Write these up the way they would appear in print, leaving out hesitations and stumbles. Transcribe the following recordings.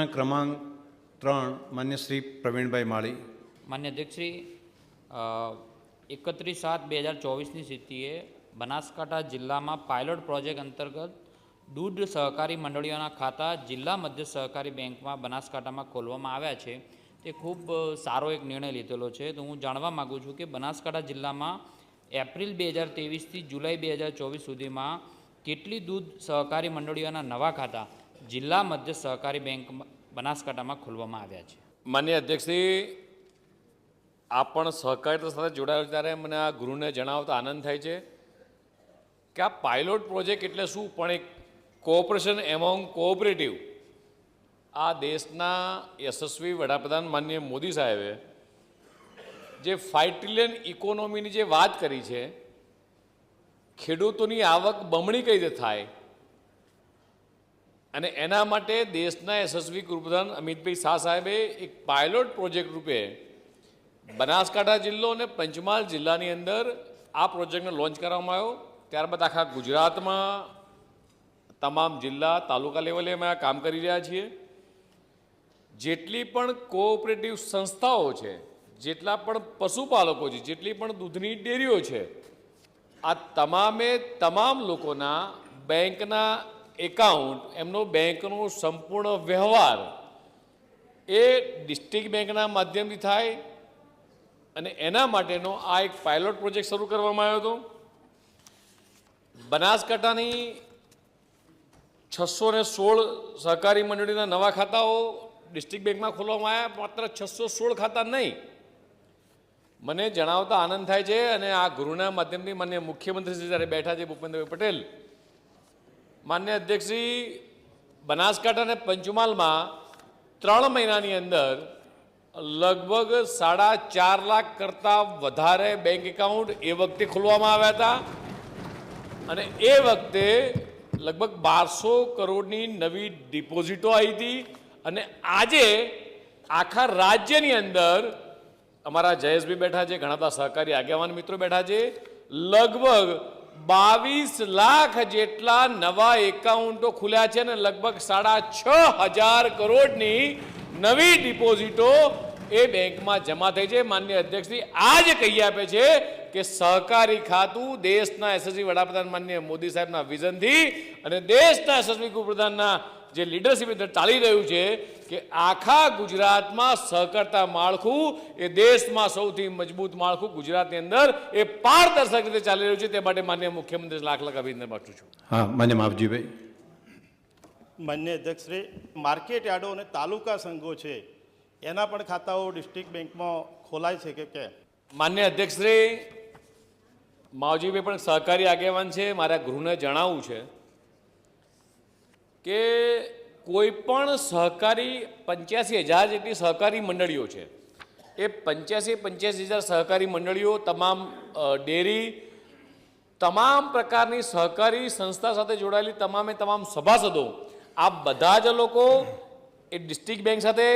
क्रमांक 3 मान्य श्री प्रवीणभाई माળી। માન્ય અધ્યક્ષશ્રી, 31/7/2024ની સ્થિતિએ બનાસકાંઠા જિલ્લામાં પાયલોટ પ્રોજેક્ટ અંતર્ગત દૂધ સહકારી મંડળીઓના ખાતા જિલ્લા મધ્ય સહકારી બેંકમાં બનાસકાંઠામાં ખોલવામાં આવ્યા છે। તે ખૂબ સારો એક નિર્ણય લીધેલો છે। તો હું જાણવા માગું છું કે બનાસકાંઠા જિલ્લામાં એપ્રિલ 2023થી જુલાઈ 2024 સુધીમાં કેટલી દૂધ સહકારી મંડળીઓના નવા ખાતા જિલ્લા મધ્ય સહકારી બેંક બનાસકાંઠામાં ખોલવામાં આવ્યા છે? માન્ય અધ્યક્ષશ્રી, આપ પણ સહકારિતા સાથે જોડાયેલ ત્યારે મને આ ગૃહને જણાવતા આનંદ થાય છે કે આ પાયલોટ પ્રોજેક્ટ એટલે શું, પણ એક કોઓપરેશન એમોંગ કોઓપરેટિવ આ દેશના યશસ્વી વડાપ્રધાન માનનીય મોદી સાહેબે જે 5 ટ્રિલિયન ઇકોનોમીની જે વાત કરી છે, ખેડૂતોની આવક બમણી કઈ રીતે થાય અને એના માટે દેશના યશસ્વી ગૃહપ્રધાન અમિતભાઈ શાહ સાહેબે એક પાયલોટ પ્રોજેક્ટ રૂપે બનાસકાંઠા જિલ્લો અને પંચમહાલ જિલ્લાની અંદર આ પ્રોજેક્ટને લોન્ચ કરવામાં આવ્યો। ત્યારબાદ આખા ગુજરાતમાં તમામ જિલ્લા તાલુકા લેવલે અમે આ કામ કરી રહ્યા છીએ। જેટલી પણ કોઓપરેટિવ સંસ્થાઓ છે, જેટલા પણ પશુપાલકો છે, જેટલી પણ દૂધની ડેરીઓ છે, આ તમામે તમામ લોકોના બેંકના એકાઉન્ટ, એમનો બેંકનો સંપૂર્ણ વ્યવહાર એ ડિસ્ટ્રિક્ટ બેંકના માધ્યમથી થાય અને એના માટેનો આ એક પાયલોટ પ્રોજેક્ટ શરૂ કરવામાં આવ્યો હતો। બનાસકાંઠાની 616 સહકારી મંડળીના નવા ખાતાઓ ડિસ્ટ્રિક્ટ બેંકમાં ખોલવામાં આવ્યા। માત્ર 616 ખાતા નહીં, મને જણાવતા આનંદ થાય છે અને આ ગૃહના માધ્યમથી માન્ય મુખ્યમંત્રી જ્યારે બેઠા છે ભૂપેન્દ્રભાઈ પટેલ, માન્ય અધ્યક્ષશ્રી, બનાસકાંઠા અને પંચમહાલમાં 3 મહિનાની અંદર લગભગ 4.5 લાખ કરતાં વધારે બેંક એકાઉન્ટ એ વખતે ખોલવામાં આવ્યા હતા અને એ વખતે લગભગ 1200 કરોડની નવી ડિપોઝિટો આવી હતી। અને આજે આખા રાજ્યની અંદર અમારા જયેશભાઈ બેઠા છે, ઘણા બધા સહકારી આગેવાન મિત્રો બેઠા છે, લગભગ 22 લાખ જેટલા નવા એકાઉન્ટો ખુલ્યા છે અને લગભગ 6,500 કરોડની નવી ડિપોઝિટો એ બેંકમાં જમા થઈ છે। માન્ય અધ્યક્ષશ્રી, આ જ કહી આપે છે કે સહકારી ખાતું દેશના યશસ્વી વડાપ્રધાન માનનીય મોદી સાહેબના વિઝનથી અને દેશના યશસ્વી ગૃહપ્રધાનના જે લીડરશીપ અંદર ચાલી રહ્યું છે કે આખા ગુજરાતમાં સહકારતા માળખું એ દેશમાં સૌથી મજબૂત માળખું ગુજરાતની અંદર એ પારદર્શક રીતે ચાલી રહ્યું છે। તે માટે માનનીય મુખ્યમંત્રી લાખ અભિનંદન પાઠવું છું। हाँ मान्य मावजीभाई। માન્ય અધ્યક્ષશ્રી, માર્કેટ યાર્ડો અને તાલુકા સંઘો છે એના પણ ખાતાઓ ડિસ્ટ્રિક્ટ બેંકમાં ખોલાય છે કે કેમ? માન્ય અધ્યક્ષશ્રી, માવજીભાઈ પણ સહકારી આગેવાન છે, મારા ગૃહને જણાવવું છે કે કોઈ પણ સહકારી 85,000 જેટલી સહકારી મંડળીઓ છે, એ 85,000 સહકારી મંડળીઓ, તમામ ડેરી, તમામ પ્રકારની સહકારી સંસ્થા સાથે જોડાયેલી તમામે તમામ સભાસદો, આ બધા જ લોકો એ ડિસ્ટ્રિક્ટ બેંક સાથે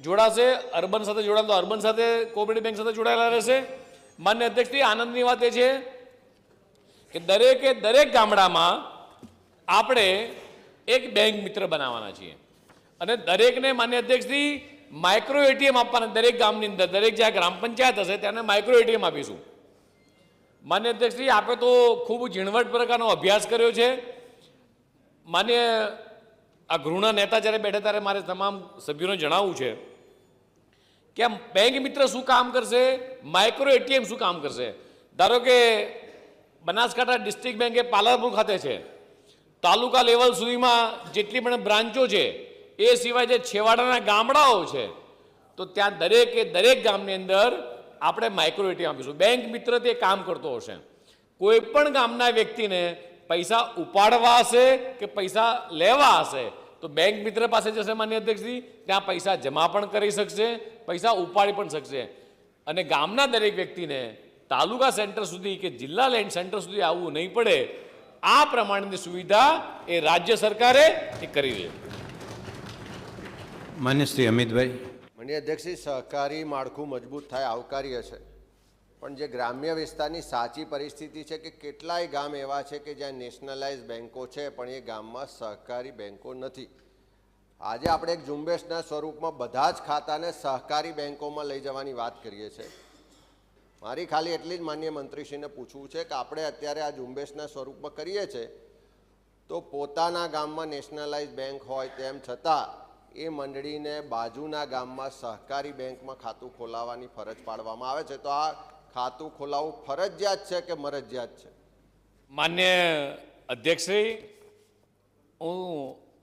જોડાશે, અર્બન સાથે જોડાયેલા તો અર્બન સાથે, કોઓપરેટિવ બેંક સાથે જોડાયેલા રહેશે। માન્ય અધ્યક્ષશ્રી, આનંદની વાત એ છે કે દરેક ગામડામાં આપણે એક બેંક મિત્ર બનાવવાના છીએ અને દરેકને માન્ય અધ્યક્ષશ્રી માઇક્રો એટીએમ આપવાના। દરેક ગામની અંદર, દરેક જ્યાં ગ્રામ પંચાયત હશે તેને માઇક્રો એટીએમ આપીશું। માન્ય અધ્યક્ષશ્રી, આપણે તો ખૂબ ઝીણવટ પ્રકારનો અભ્યાસ કર્યો છે। માન્ય આ ગૃહના નેતા જ્યારે બેઠા ત્યારે મારે તમામ સભ્યોને જણાવવું છે કે આ બેંક મિત્ર શું કામ કરશે, માઇક્રો એટીએમ શું કામ કરશે। ધારો કે બનાસકાંઠા ડિસ્ટ્રિક્ટ બેંક એ પાલનપુર ખાતે છે, તાલુકા લેવલ સુધીમાં જેટલી પણ બ્રાન્ચો છે, એ સિવાય જે છેવાડાના ગામડાઓ છે, તો ત્યાં દરેક ગામની અંદર આપણે માઇક્રો એટીએમ આપીશું। બેંક મિત્ર તે કામ કરતો હશે, કોઈ પણ ગામના વ્યક્તિને પૈસા ઉપાડવા હશે કે પૈસા લેવા હશે તો બેંક મિત્ર પાસે જશે માન્ય અધ્યક્ષજી, ત્યાં પૈસા જમા પણ કરી શકશે, પૈસા ઉપાડી પણ શકશે અને ગામના દરેક વ્યક્તિને તાલુકા સેન્ટર સુધી કે જિલ્લા લેન્ડ સેન્ટર સુધી આવવું નહીં પડે। આ પ્રમાણેની સુવિધા એ રાજ્ય સરકારે એ કરી છે। मान्य श्री अमितभाई। માન્ય અધ્યક્ષશ્રી, સહકારી માળખું મજબૂત થાય આવકાર્ય છે, પણ જે ગ્રામ્ય વિસ્તારની સાચી પરિસ્થિતિ છે કે કેટલાય ગામ એવા છે કે જ્યાં નેશનલાઇઝ બેન્કો છે પણ એ ગામમાં સહકારી બેન્કો નથી। આજે આપણે એક ઝુંબેશના સ્વરૂપમાં બધા જ ખાતાને સહકારી બેંકોમાં લઈ જવાની વાત કરીએ છીએ. મારી ખાલી એટલી જ માન્ય મંત્રીશ્રીને પૂછવું છે કે આપણે અત્યારે આ ઝુંબેશના સ્વરૂપમાં કરીએ છીએ તો પોતાના ગામમાં નેશનલાઇઝ બેંક હોય તેમ છતાં એ મંડળીને બાજુના ગામમાં સહકારી બેંકમાં ખાતું ખોલાવવાની ફરજ પાડવામાં આવે છે. તો આ ખાતું ખોલાવવું ફરજિયાત છે કે મરજિયાત છે? માન્ય અધ્યક્ષશ્રી, હું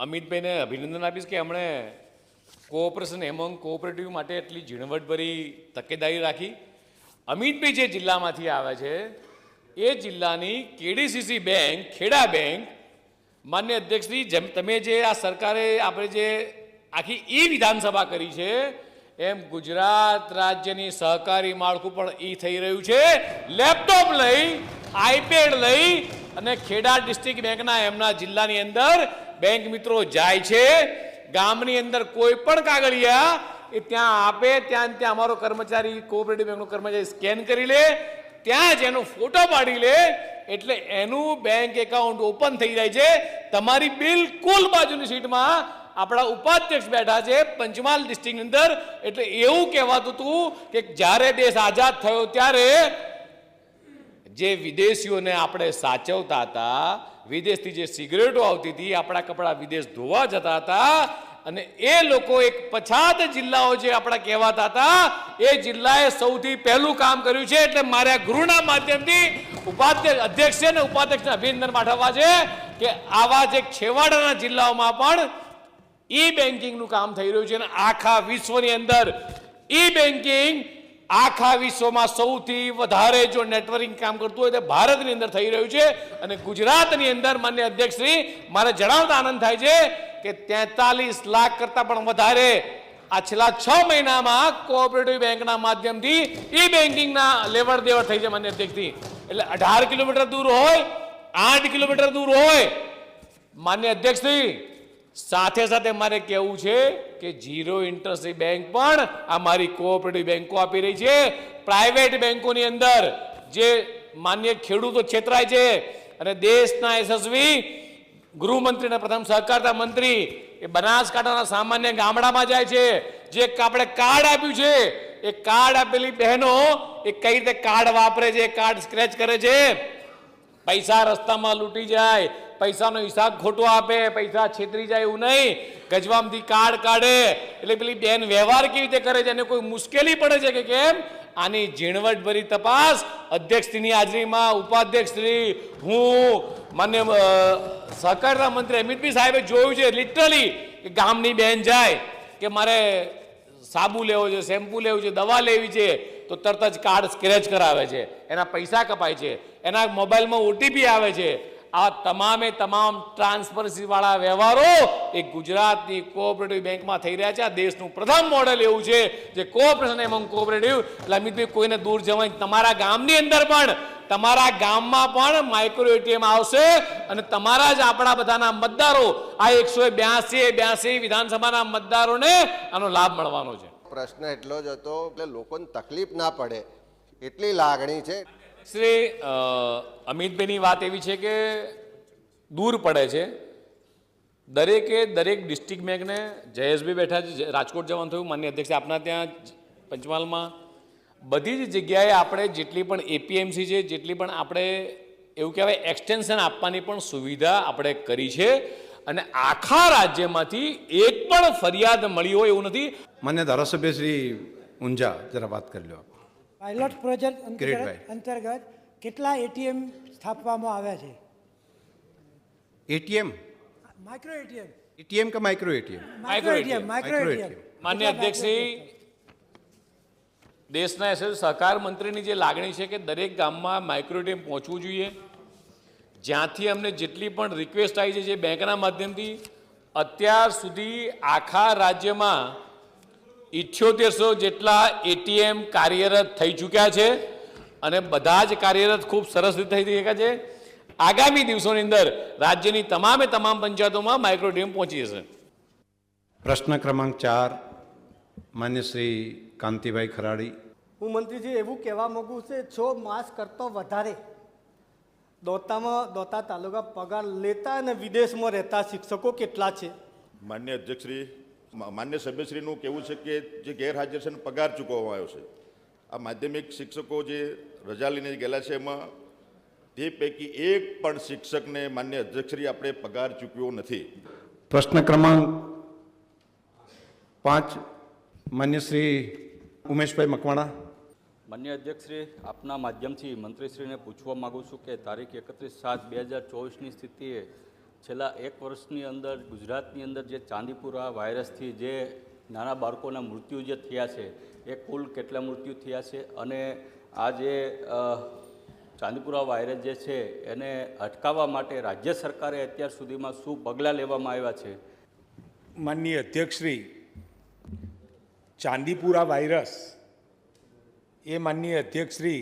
અમિતભાઈને અભિનંદન આપીશ કે એમણે કોઓપરેશન એમોંગ કોઓપરેટિવ માટે એટલી ઝીણવટભરી તકેદારી રાખી. અમિતભાઈ જે જિલ્લામાંથી આવે છે એ જિલ્લાની કેડીસીસી બેંક, ખેડા બેંક, માન્ય અધ્યક્ષશ્રી, જેમ તમે જે આ સરકારે આપણે જે આખી વિધાનસભા કરી છે એમ ગુજરાત રાજ્યની સહકારી માળખું પણ થઈ રહ્યું છે. લેપટોપ લઈ, આઈપેડ લઈ અને ખેડા ડિસ્ટ્રિક્ટ બેંકના એમના જિલ્લાની અંદર બેંક મિત્રો જાય છે. ગામની અંદર કોઈ પણ કાગળિયા એ ત્યાં આપે, ત્યાં અમારો કર્મચારી, કોઓપરેટિવ બેંકનો કર્મચારી સ્કેન કરી લે, ત્યાં જ એનો ફોટો પાડી લે એટલે એનું બેંક એકાઉન્ટ ઓપન થઈ જાય છે. તમારી બિલકુલ બાજુની સીટમાં આપણા ઉપાધ્યક્ષ બેઠા છે પંચમહાલ ડિસ્ટ્રિક્ટની અંદર. એટલે એવું કહેવાતું હતું કે જ્યારે દેશ આઝાદ થયો ત્યારે જે વિદેશીઓને આપણે સાચવતા હતા, વિદેશથી જે સિગરેટો આવતી હતી, આપણા કપડાં વિદેશ ધોવા જતા હતા અને એ લોકો એક પછાત જિલ્લાઓ જે આપણા કહેવાતા હતા એ જિલ્લાએ સૌથી પહેલું કામ કર્યું છે. એટલે મારા ગૃહના માધ્યમથી ઉપાધ્યક્ષ, અધ્યક્ષ અને ઉપાધ્યક્ષને અભિનંદન પાઠવવા છે કે આવા જે છેવાડાના જિલ્લાઓમાં પણ ઈ બેન્કિંગનું કામ થઈ રહ્યું છે અને આખા વિશ્વની અંદર ઈ બેન્કિંગ આખા વિશ્વમાં સૌથી વધારે જો નેટવર્કિંગ કામ કરતું હોય તો ભારતની અંદર થઈ રહ્યું છે. અને ગુજરાતની અંદર માન્ય અધ્યક્ષશ્રી, મારે જણાવતા આનંદ થાય છે કે 43 લાખ કરતાં પણ વધારે આ છેલ્લા 6 મહિનામાં કોઓપરેટિવ બેંકના માધ્યમથી ઈ બેન્કિંગના લેવડ દેવડ થઈ છે માન્ય અધ્યક્ષશ્રી. એટલે 18 કિલોમીટર દૂર હોય, 8 કિલોમીટર દૂર હોય, માન્ય અધ્યક્ષશ્રી, સાથે સાથે મારે કહેવું છે કે 0 ઇન્ટરેસ્ટ બેંક પણ આ મારી કોઓપરેટિવ બેંકો આપી રહી છે. પ્રાઇવેટ બેંકોની અંદર જે માન્ય ખેડૂતો છેતરાય છે અને દેશના યશસ્વી ગૃહમંત્રી અને પ્રથમ સહકારતા મંત્રી એ બનાસકાંઠાના સામાન્ય ગામડામાં જાય છે, જે આપણે કાર્ડ આપ્યું છે એ કાર્ડ આપેલી બહેનો એ કઈ રીતે કાર્ડ વાપરે છે, કાર્ડ સ્ક્રેચ કરે છે, પૈસા રસ્તામાં લૂંટી જાય, પૈસાનો હિસાબ ખોટો આપે, પૈસા છેતરી જાય એવું નહીં, ગજવામથી કાર્ડ કાઢે. એટલે પેલી બેન વ્યવહાર કેવી રીતે કરે છે, એને કોઈ મુશ્કેલી પડે છે કે કેમ? આની ઝીણવટભરી તપાસ અધ્યક્ષશ્રીની હાજરીમાં ઉપાધ્યક્ષશ્રી, હું, માન્ય સહકારના મંત્રી અમિતભાઈ સાહેબે જોયું છે લિટરલી કે ગામની બેન જાય કે મારે સાબુ લેવો છે, શેમ્પુ લેવું છે, દવા લેવી છે તો તરત જ કાર્ડ સ્ક્રેચ કરાવે છે, એના પૈસા કપાય છે, એના મોબાઈલમાં ઓટીપી આવે છે. આ તમામે તમામ ટ્રાન્સપરન્સી વાળા વ્યવહારો એ ગુજરાતની કોઓપરેટિવ બેંકમાં થઈ રહ્યા છે. આ દેશનું પ્રથમ મોડેલ એવું છે જે કોઓપરેશન એમંગ કોઓપરેટિવ. એટલે અમિતભાઈ, કોઈને દૂર જવાની, તમારા ગામની અંદર પણ, તમારા ગામમાં પણ માઇક્રો એટીએમ આવશે અને તમારા જ આપણા બધાના મતદારો, આ 182 વિધાનસભાના મતદારોને આનો લાભ મળવાનો છે. પ્રશ્ન એટલો જ હતો એટલે લોકોને તકલીફ ના પડે એટલી લાગણી છે. શ્રી અમિતભાઈની વાત એવી છે કે દૂર પડે છે. દરેક ડિસ્ટ્રિક્ટ બેંકને, જયેશભાઈ બેઠા છે, રાજકોટ જવાનું થયું, માન્ય અધ્યક્ષ આપના ત્યાં પંચમહાલમાં, બધી જ જગ્યાએ આપણે જેટલી પણ એપીએમસી છે, જેટલી પણ આપણે એવું કહેવાય એક્સટેન્શન આપવાની પણ સુવિધા આપણે કરી છે અને આખા રાજ્યમાંથી એક પણ ફરિયાદ મળી હોય એવું નથી. માન્ય ધારાસભ્ય શ્રી ઊંઝા, જરા વાત કરી લો. Pilot project Kiritbhai. અંતર્ગત કેટલા એટીએમ સ્થાપવામાં આવ્યા છે? એટીએમ? માઇક્રો એટીએમ, એટીએમ કે micro ATM? Micro ATM, micro micro ATM. માન્ય અધ્યક્ષશ્રી, દેશના યશસ્વી સહકાર મંત્રીની જે લાગણી છે કે દરેક ગામમાં માઇક્રો એટીએમ પહોંચવું જોઈએ. જ્યાંથી અમને જેટલી પણ રિક્વેસ્ટ આવી છે જે બેંકના માધ્યમથી, અત્યાર સુધી આખા રાજ્યમાં 7800 જેટલા એટીએમ કાર્યરત થઈ ચૂક્યા છે અને બધા જ કાર્યરત ખૂબ સરસ રીતે થઈ રહ્યા છે. આગામી દિવસોની અંદર રાજ્યની તમામે તમામ પંચાયતોમાં માઇક્રો એટીએમ પહોંચી જશે. પ્રશ્ન ક્રમાંક 4, માન્ય શ્રી કાંતિભાઈ ખરાડી. હું મંત્રીજી એવું કહેવા માગું છું, 6 માસ કરતો વધારે દોતા તાલુકા પગાર લેતા અને વિદેશમાં રહેતા શિક્ષકો કેટલા છે? માન્ય અધ્યક્ષશ્રી, માન્ય સભ્યશ્રીનું કહેવું છે કે જે ગેરહાજર છે એને પગાર ચૂકવવામાં આવ્યો છે. આ માધ્યમિક શિક્ષકો જે રજા લઈને ગયેલા છે એમાં તે પૈકી એક પણ શિક્ષકને માન્ય અધ્યક્ષશ્રી આપણે પગાર ચૂકવ્યો નથી. પ્રશ્ન ક્રમાંક 5, માન્ય શ્રી ઉમેશભાઈ મકવાણા. માન્ય અધ્યક્ષશ્રી, આપના માધ્યમથી મંત્રીશ્રીને પૂછવા માગું છું કે તારીખ 31/7/2024ની સ્થિતિએ છેલ્લા 1 વર્ષની અંદર ગુજરાતની અંદર જે ચાંદીપુરા વાયરસથી જે નાના બાળકોના મૃત્યુ જે થયા છે એ કુલ કેટલા મૃત્યુ થયા છે, અને આ જે ચાંદીપુરા વાયરસ જે છે એને અટકાવવા માટે રાજ્ય સરકારે અત્યાર સુધીમાં શું પગલાં લેવામાં આવ્યા છે? માનનીય અધ્યક્ષશ્રી, ચાંદીપુરા વાયરસ એ માનનીય અધ્યક્ષશ્રી